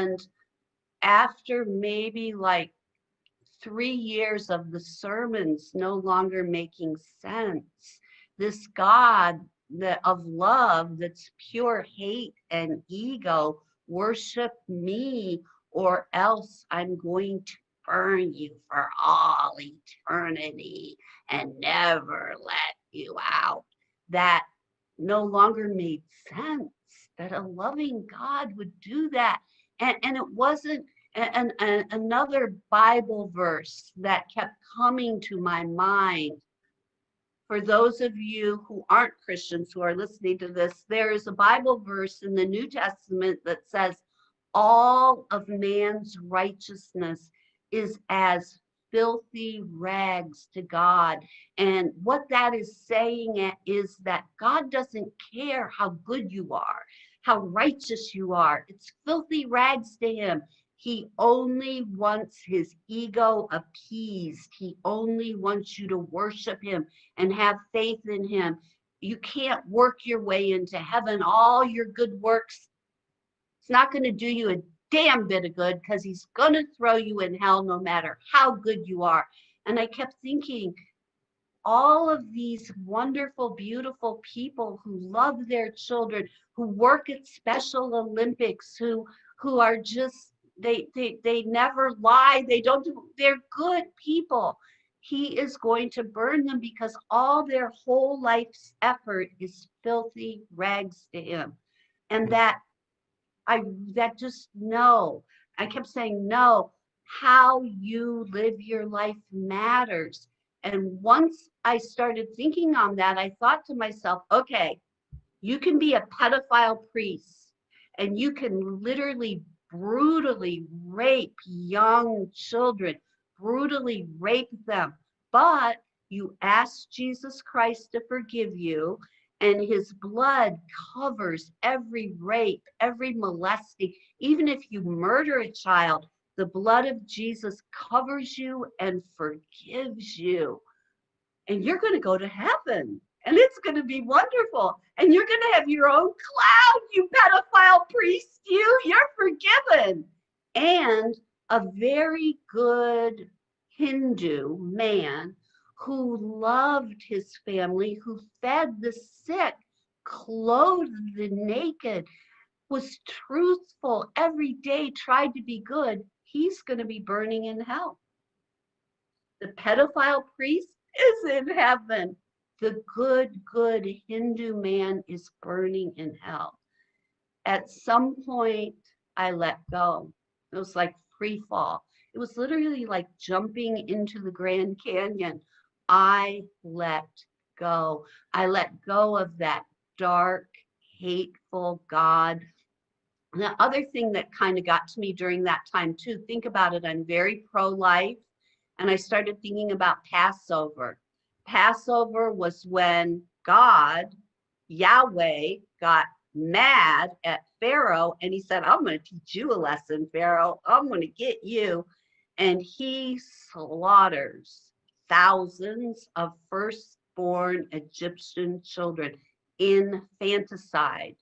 And after maybe like 3 years of the sermons no longer making sense, this God of love that's pure hate and ego, worship me or else I'm going to burn you for all eternity and never let you out. That no longer made sense, that a loving God would do that. And it wasn't another Bible verse that kept coming to my mind. For those of you who aren't Christians who are listening to this, there is a Bible verse in the New Testament that says, all of man's righteousness is as filthy rags to God. And what that is saying is that God doesn't care how good you are, how righteous you are. It's filthy rags to him. He only wants his ego appeased. He only wants you to worship him and have faith in him. You can't work your way into heaven. All your good works, it's not going to do you a damn bit of good, because he's going to throw you in hell no matter how good you are. And I kept thinking, all of these wonderful, beautiful people who love their children, who work at Special Olympics, who are just, they never lie, they're good people. He is going to burn them because all their whole life's effort is filthy rags to him. And I kept saying, no, how you live your life matters. And once I started thinking on that, I thought to myself, okay, you can be a pedophile priest and you can literally brutally rape young children, brutally rape them, but you ask Jesus Christ to forgive you, and his blood covers every rape, every molesting. Even if you murder a child, the blood of Jesus covers you and forgives you. And you're going to go to heaven. And it's going to be wonderful. And you're going to have your own cloud, you pedophile priest. You're forgiven. And a very good Hindu man who loved his family, who fed the sick, clothed the naked, was truthful every day, tried to be good, he's going to be burning in hell. The pedophile priest is in heaven. The good Hindu man is burning in hell. At some point, I let go. It was like free fall. It was literally like jumping into the Grand Canyon. I let go. I let go of that dark, hateful God. And the other thing that kind of got to me during that time too, think about it, I'm very pro-life, and I started thinking about Passover. Passover was when God, Yahweh, got mad at Pharaoh and he said, I'm going to teach you a lesson, Pharaoh. I'm going to get you. And he slaughters thousands of firstborn Egyptian children, infanticide.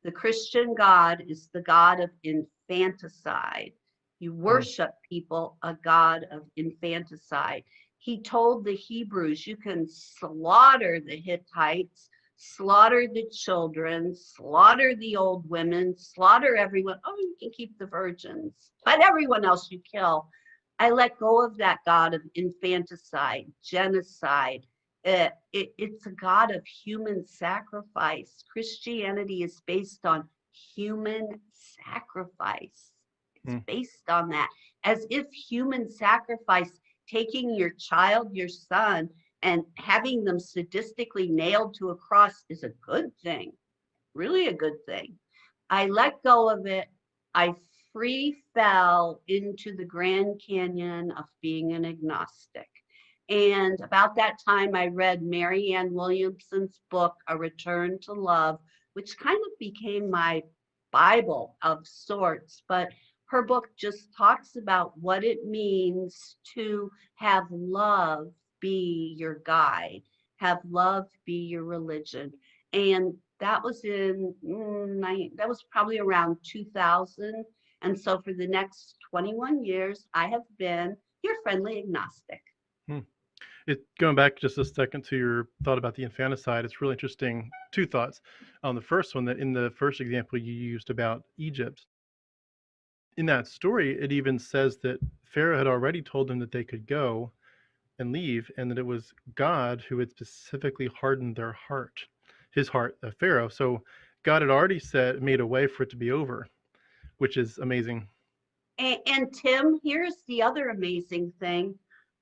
The Christian God is the God of infanticide. You worship people, a God of infanticide. He told the Hebrews, you can slaughter the Hittites, slaughter the children, slaughter the old women, slaughter everyone. Oh, you can keep the virgins, but everyone else you kill. I let go of that God of infanticide, genocide. It's a God of human sacrifice. Christianity is based on human sacrifice. It's based on that, as if human sacrifice, taking your child, your son, and having them sadistically nailed to a cross is a good thing, really a good thing. I let go of it. I free fell into the Grand Canyon of being an agnostic. And about that time, I read Marianne Williamson's book, A Return to Love, which kind of became my Bible of sorts. But her book just talks about what it means to have love be your guide, have love be your religion. And that was that was probably around 2000. And so for the next 21 years, I have been your friendly agnostic. Hmm. Going back just a second to your thought about the infanticide, it's really interesting. Two thoughts. On the first one, that in the first example you used about Egypt, in that story, it even says that Pharaoh had already told them that they could go and leave, and that it was God who had specifically hardened their heart, his heart, Pharaoh. So God had already made a way for it to be over, which is amazing. And Tim, here's the other amazing thing.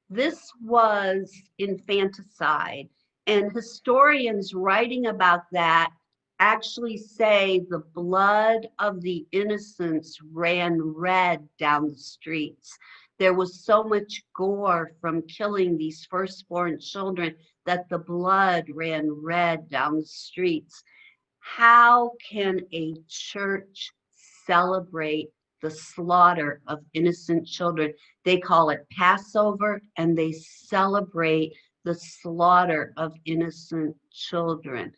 This was infanticide, and historians writing about that actually say the blood of the innocents ran red down the streets. There was so much gore from killing these firstborn children that the blood ran red down the streets. How can a church celebrate the slaughter of innocent children? They call it Passover, and they celebrate the slaughter of innocent children.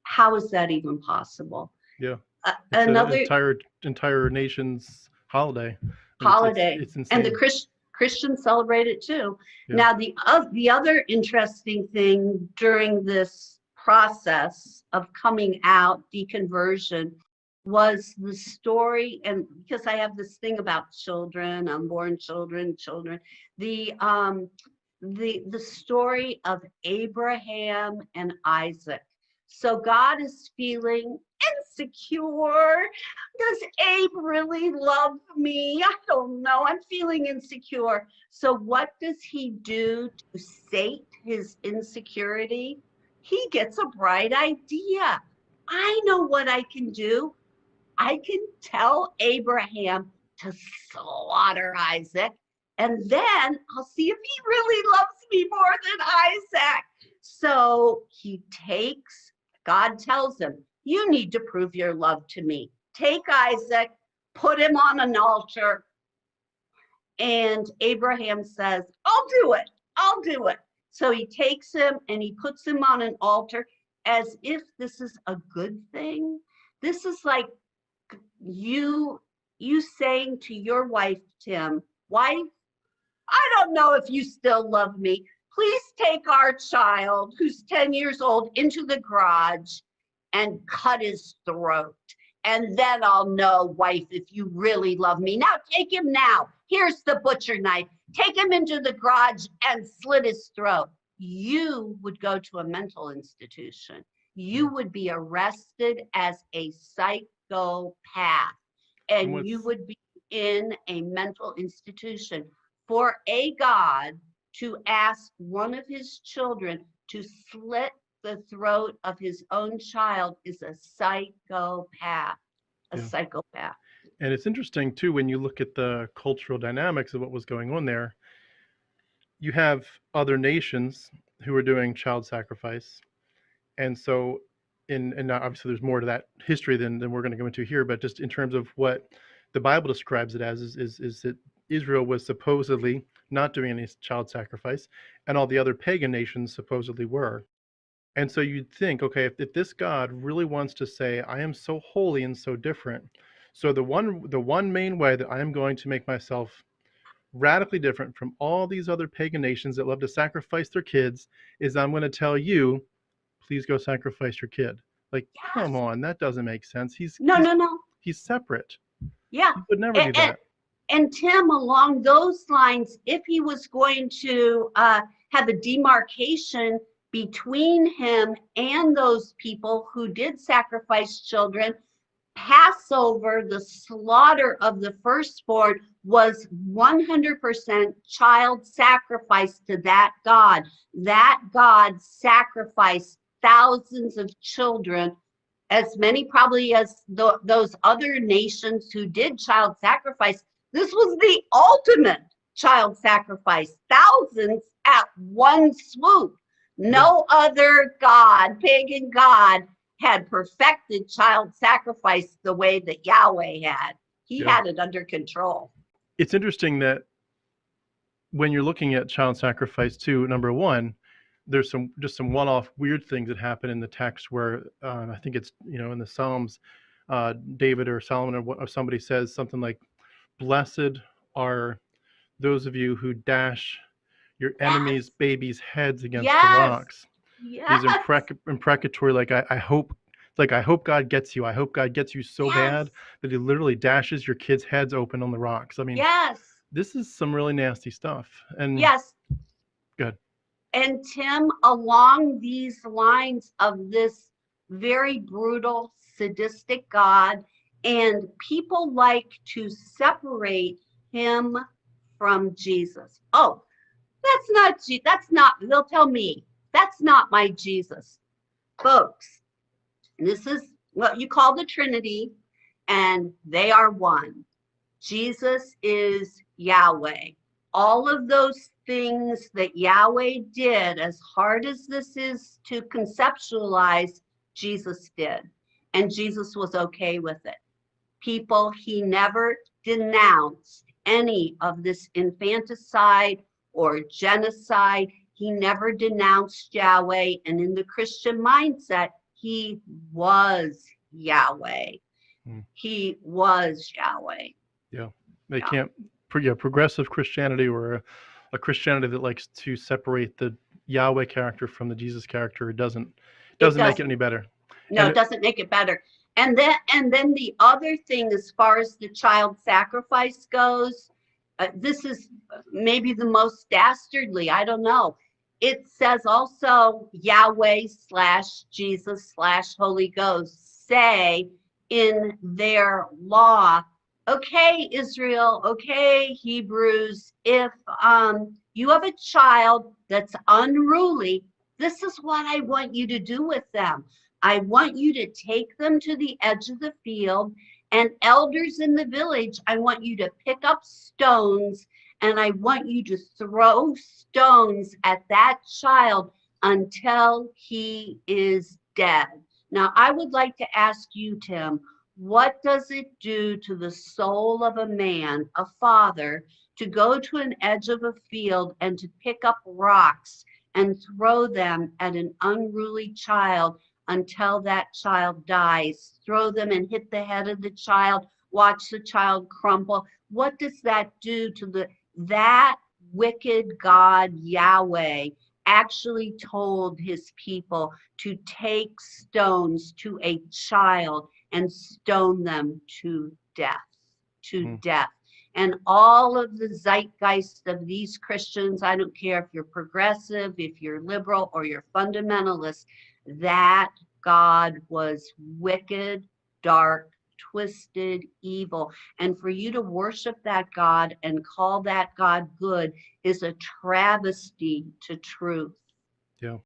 How is that even possible? Yeah, it's an Another entire nation's holiday. I mean, holiday, it's and the insane. Christians celebrate it too. Yeah. Now, the other interesting thing during this process of coming out, deconversion, was the story, and because I have this thing about children, unborn children, the story of Abraham and Isaac. So God is feeling insecure. Does Abe really love me? I don't know. I'm feeling insecure. So what does he do to sate his insecurity? He gets a bright idea. I know what I can do. I can tell Abraham to slaughter Isaac, and then I'll see if he really loves me more than Isaac. So God tells him, you need to prove your love to me. Take Isaac, put him on an altar. And Abraham says, I'll do it. I'll do it. So he takes him and he puts him on an altar as if this is a good thing. This is like you saying to your wife, Tim, wife, I don't know if you still love me. Please take our child who's 10 years old into the garage and cut his throat. And then I'll know, wife, if you really love me. Now take him now. Here's the butcher knife. Take him into the garage and slit his throat. You would go to a mental institution. You would be arrested as a psychopath, and you would be in a mental institution. For a God to ask one of his children to slit the throat of his own child is a psychopath. A Yeah. psychopath. And it's interesting too when you look at the cultural dynamics of what was going on there. You have other nations who are doing child sacrifice, and so and obviously there's more to that history than we're going to go into here, but just in terms of what the Bible describes it as is that Israel was supposedly not doing any child sacrifice, and all the other pagan nations supposedly were. And so you'd think, okay, if this God really wants to say, I am so holy and so different, so the one main way that I am going to make myself radically different from all these other pagan nations that love to sacrifice their kids is I'm going to tell you, please go sacrifice your kid. Like, come Yes. on, that doesn't make sense. No, no, no. He's separate. Yeah. He would never And, do and, that. and Tim, along those lines, if he was going to have a demarcation between him and those people who did sacrifice children, Passover, the slaughter of the firstborn, was 100% child sacrifice to that God. That God sacrificed thousands of children, as many probably as those other nations who did child sacrifice. This was the ultimate child sacrifice, thousands at one swoop. No other God, pagan God, had perfected child sacrifice the way that Yahweh had. He Yeah. had it under control. It's interesting that when you're looking at child sacrifice too, number one, there's some one-off weird things that happen in the text where I think it's in the Psalms David or Solomon or somebody says something like, "Blessed are those of you who dash your enemies' Yes. babies' heads against the Yes. rocks." These Yes. imprecatory, like I hope, it's like I hope God gets you. I hope God gets you so Yes. bad that He literally dashes your kids' heads open on the rocks. I mean, Yes. this is some really nasty stuff. And Yes. good. And Tim, along these lines of this very brutal, sadistic God, and people like to separate him from Jesus. Oh, that's not, they'll tell me, that's not my Jesus. Folks, this is what you call the Trinity, and they are one. Jesus is Yahweh. All of those things that Yahweh did, as hard as this is to conceptualize, Jesus did. And Jesus was okay with it. People, he never denounced any of this infanticide or genocide. He never denounced Yahweh. And in the Christian mindset, he was Yahweh. Mm. He was Yahweh. Yeah, they Yeah. can't. Yeah, progressive Christianity or a Christianity that likes to separate the Yahweh character from the Jesus character, it It doesn't make it doesn't. any better. No, And it doesn't make it better. And then the other thing, as far as the child sacrifice goes, this is maybe the most dastardly. I don't know. It says also Yahweh slash Jesus slash Holy Ghost say in their law, okay, Israel, okay, Hebrews, if you have a child that's unruly, this is what I want you to do with them. I want you to take them to the edge of the field, and elders in the village, I want you to pick up stones and I want you to throw stones at that child until he is dead. Now, I would like to ask you, Tim, what does it do to the soul of a man, a father, to go to an edge of a field and to pick up rocks and throw them at an unruly child until that child dies? Throw them and hit the head of the child, watch the child crumple. What does that do to that wicked God, Yahweh, actually told his people to take stones to a child and stone them to death, to mm, death. And all of the zeitgeist of these Christians, I don't care if you're progressive, if you're liberal, or you're fundamentalist, that God was wicked, dark, twisted, evil. And for you to worship that God and call that God good is a travesty to truth.